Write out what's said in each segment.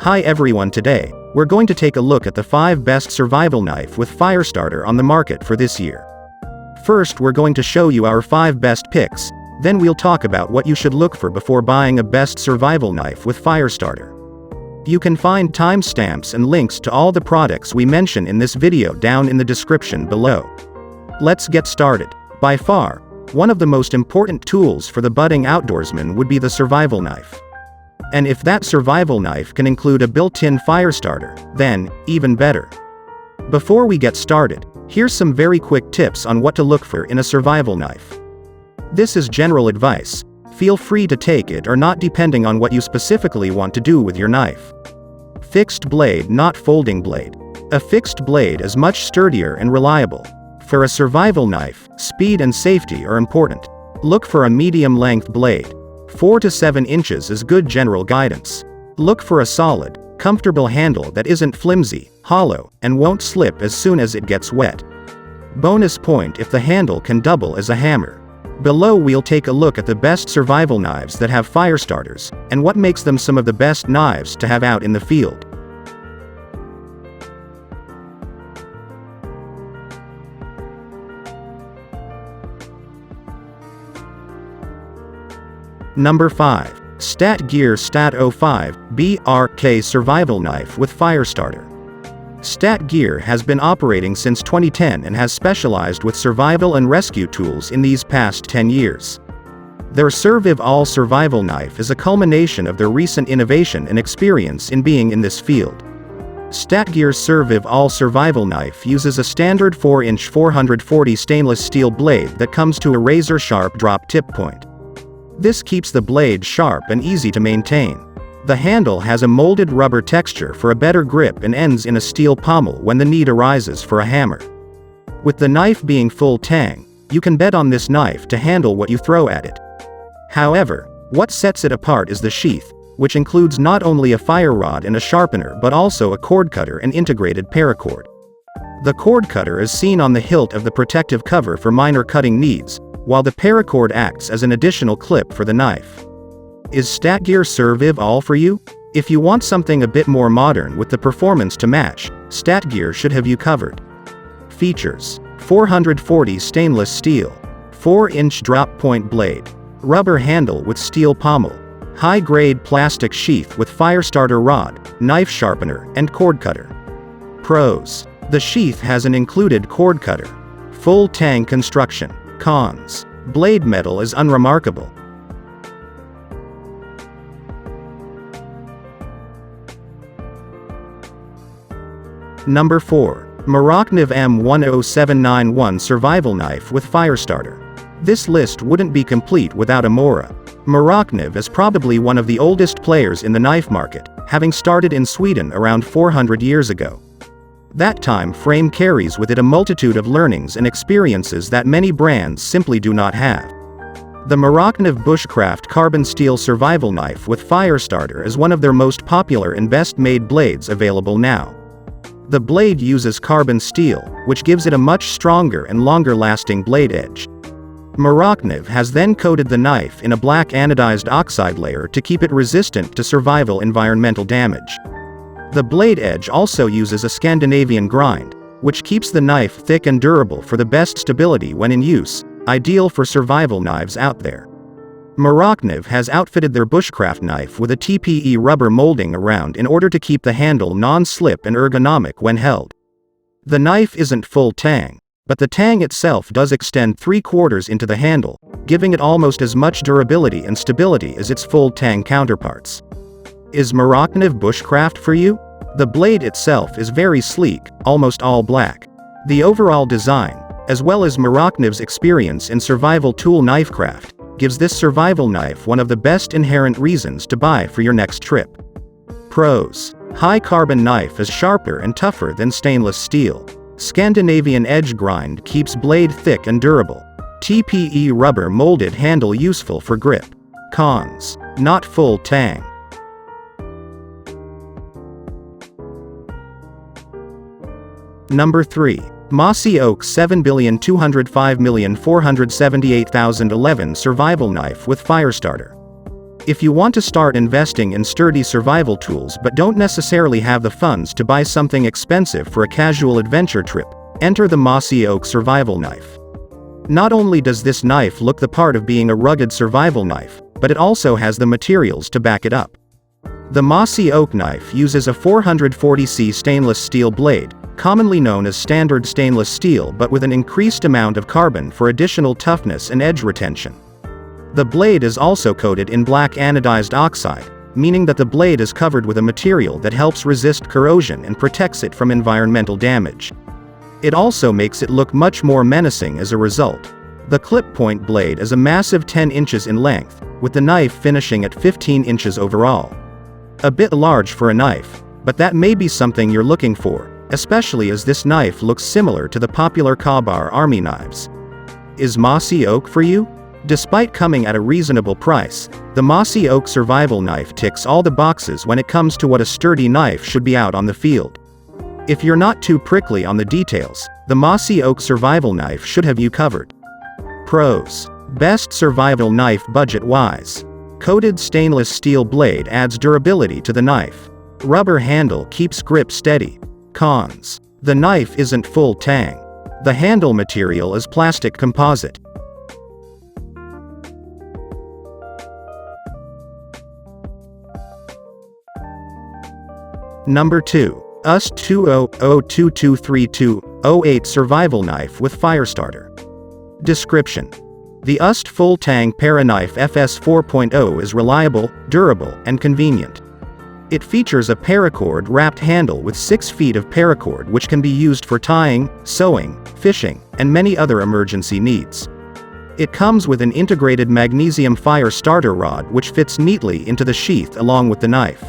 Hi everyone, today, we're going to take a look at the 5 best survival knife with Firestarter on the market for this year. First, we're going to show you our 5 best picks, then we'll talk about what you should look for before buying a best survival knife with Firestarter. You can find timestamps and links to all the products we mention in this video down in the description below. Let's get started. By far, one of the most important tools for the budding outdoorsman would be the survival knife. And if that survival knife can include a built-in Firestarter, then, even better. Before we get started, here's some very quick tips on what to look for in a survival knife. This is general advice, feel free to take it or not depending on what you specifically want to do with your knife. Fixed blade, not folding blade. A fixed blade is much sturdier and reliable. For a survival knife, speed and safety are important. Look for a medium-length blade. 4 to 7 inches is good general guidance. Look for a solid, comfortable handle that isn't flimsy, hollow, and won't slip as soon as it gets wet. Bonus point if the handle can double as a hammer. Below we'll take a look at the best survival knives that have Firestarters, and what makes them some of the best knives to have out in the field. Number 5. Statgear Stat05 BRK Survival Knife with Firestarter. Statgear has been operating since 2010 and has specialized with survival and rescue tools in these past 10 years. Their Surviv All Survival Knife is a culmination of their recent innovation and experience in being in this field. Statgear's Surviv All Survival Knife uses a standard 4-inch 440 stainless steel blade that comes to a razor-sharp drop tip point. This keeps the blade sharp and easy to maintain. The handle has a molded rubber texture for a better grip and ends in a steel pommel when the need arises for a hammer. With the knife being full Tang, you can bet on this knife to handle what you throw at it. However, what sets it apart is the sheath, which includes not only a fire rod and a sharpener but also a cord cutter and integrated paracord. The cord cutter is seen on the hilt of the protective cover for minor cutting needs, while the paracord acts as an additional clip for the knife. Is Statgear Surviv All for you? If you want something a bit more modern with the performance to match, Statgear should have you covered. Features: 440 stainless steel, 4-inch drop point blade, rubber handle with steel pommel, high-grade plastic sheath with Firestarter rod, knife sharpener, and cord cutter. Pros: the sheath has an included cord cutter. Full Tang construction. Cons: blade metal is unremarkable. Number 4. Morakniv M10791 Survival Knife with Firestarter. This list wouldn't be complete without a Mora. Morakniv is probably one of the oldest players in the knife market, having started in Sweden around 400 years ago. That time frame carries with it a multitude of learnings and experiences that many brands simply do not have. The Morakniv Bushcraft Carbon Steel Survival Knife with Firestarter is one of their most popular and best-made blades available now. The blade uses carbon steel, which gives it a much stronger and longer-lasting blade edge. Morakniv has then coated the knife in a black anodized oxide layer to keep it resistant to survival environmental damage. The blade edge also uses a Scandinavian grind, which keeps the knife thick and durable for the best stability when in use, ideal for survival knives out there. Morakniv has outfitted their bushcraft knife with a TPE rubber molding around in order to keep the handle non-slip and ergonomic when held. The knife isn't full Tang, but the Tang itself does extend 3/4 into the handle, giving it almost as much durability and stability as its full Tang counterparts. Is Morakniv Bushcraft for you? The blade itself is very sleek, almost all black. The overall design, as well as Morakniv's experience in survival tool knifecraft, gives this survival knife one of the best inherent reasons to buy for your next trip. Pros: high carbon knife is sharper and tougher than stainless steel. Scandinavian edge grind keeps blade thick and durable. TPE rubber molded handle useful for grip. Cons: not full Tang. Number 3. Mossy Oak 7,205,478,011 Survival Knife with Firestarter. If you want to start investing in sturdy survival tools but don't necessarily have the funds to buy something expensive for a casual adventure trip, enter the Mossy Oak survival knife. Not only does this knife look the part of being a rugged survival knife, but it also has the materials to back it up. The Mossy Oak knife uses a 440C stainless steel blade, commonly known as standard stainless steel but with an increased amount of carbon for additional toughness and edge retention. The blade is also coated in black anodized oxide, meaning that the blade is covered with a material that helps resist corrosion and protects it from environmental damage. It also makes it look much more menacing as a result. The clip point blade is a massive 10 inches in length, with the knife finishing at 15 inches overall. A bit large for a knife, but that may be something you're looking for, especially as this knife looks similar to the popular Ka-Bar army knives. Is Mossy Oak for you? Despite coming at a reasonable price, the Mossy Oak survival knife ticks all the boxes when it comes to what a sturdy knife should be out on the field. If you're not too prickly on the details, the Mossy Oak survival knife should have you covered. Pros. Best survival knife budget-wise. Coated stainless steel blade adds durability to the knife. Rubber handle keeps grip steady. Cons. The knife isn't full Tang. The handle material is plastic composite. Number 2. UST-2002232008 Survival Knife with Firestarter. Description. The UST Full Tang Paraknife FS 4.0 is reliable, durable, and convenient. It features a paracord wrapped handle with 6 feet of paracord which can be used for tying, sewing, fishing, and many other emergency needs. It comes with an integrated magnesium fire starter rod which fits neatly into the sheath along with the knife.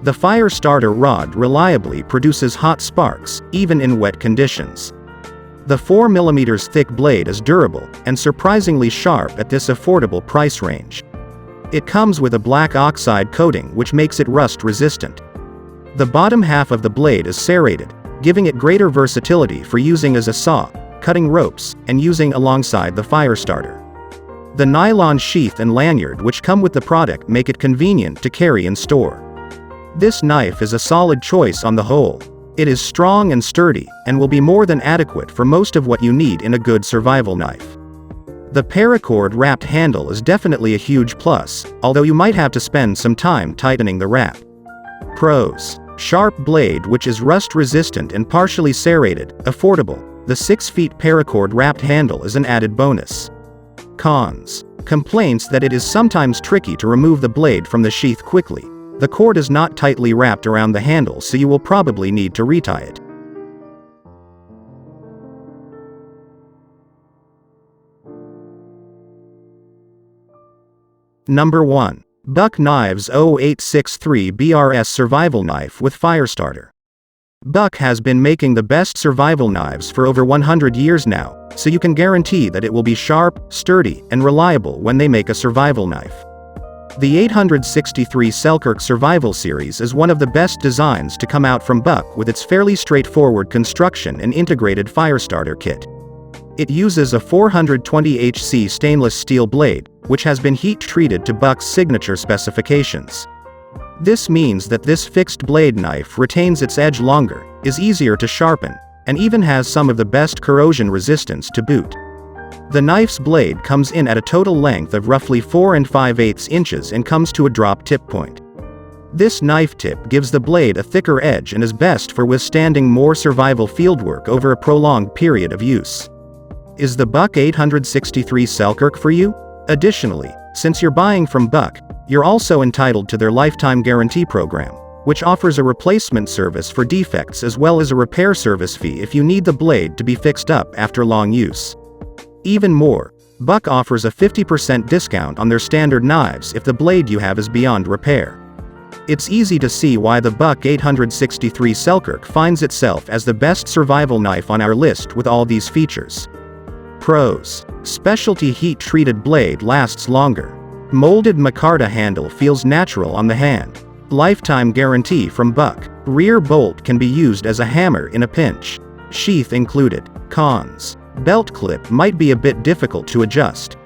The fire starter rod reliably produces hot sparks, even in wet conditions. The 4 mm thick blade is durable, and surprisingly sharp at this affordable price range. It comes with a black oxide coating which makes it rust resistant. The bottom half of the blade is serrated, giving it greater versatility for using as a saw, cutting ropes, and using alongside the fire starter. The nylon sheath and lanyard which come with the product make it convenient to carry and store. This knife is a solid choice on the whole. It is strong and sturdy, and will be more than adequate for most of what you need in a good survival knife. The paracord wrapped handle is definitely a huge plus, although you might have to spend some time tightening the wrap. Pros. Sharp blade which is rust resistant and partially serrated, affordable. The 6 feet paracord wrapped handle is an added bonus. Cons. Complaints that it is sometimes tricky to remove the blade from the sheath quickly. The cord is not tightly wrapped around the handle, so you will probably need to retie it. Number 1. Buck Knives 0863 BRS Survival Knife with Firestarter. Buck has been making the best survival knives for over 100 years now, so you can guarantee that it will be sharp, sturdy, and reliable when they make a survival knife. The 863 Selkirk Survival Series is one of the best designs to come out from Buck with its fairly straightforward construction and integrated Firestarter kit. It uses a 420HC stainless steel blade, which has been heat-treated to Buck's signature specifications. This means that this fixed blade knife retains its edge longer, is easier to sharpen, and even has some of the best corrosion resistance to boot. The knife's blade comes in at a total length of roughly 4 5/8 inches and comes to a drop tip point. This knife tip gives the blade a thicker edge and is best for withstanding more survival fieldwork over a prolonged period of use. Is the Buck 863 Selkirk for you? Additionally, since you're buying from Buck, you're also entitled to their lifetime guarantee program, which offers a replacement service for defects as well as a repair service fee if you need the blade to be fixed up after long use. Even more, Buck offers a 50% discount on their standard knives if the blade you have is beyond repair. It's easy to see why the Buck 863 Selkirk finds itself as the best survival knife on our list with all these features. Pros. Specialty heat-treated blade lasts longer. Molded micarta handle feels natural on the hand. Lifetime guarantee from Buck. Rear bolt can be used as a hammer in a pinch. Sheath included. Cons. Belt clip might be a bit difficult to adjust.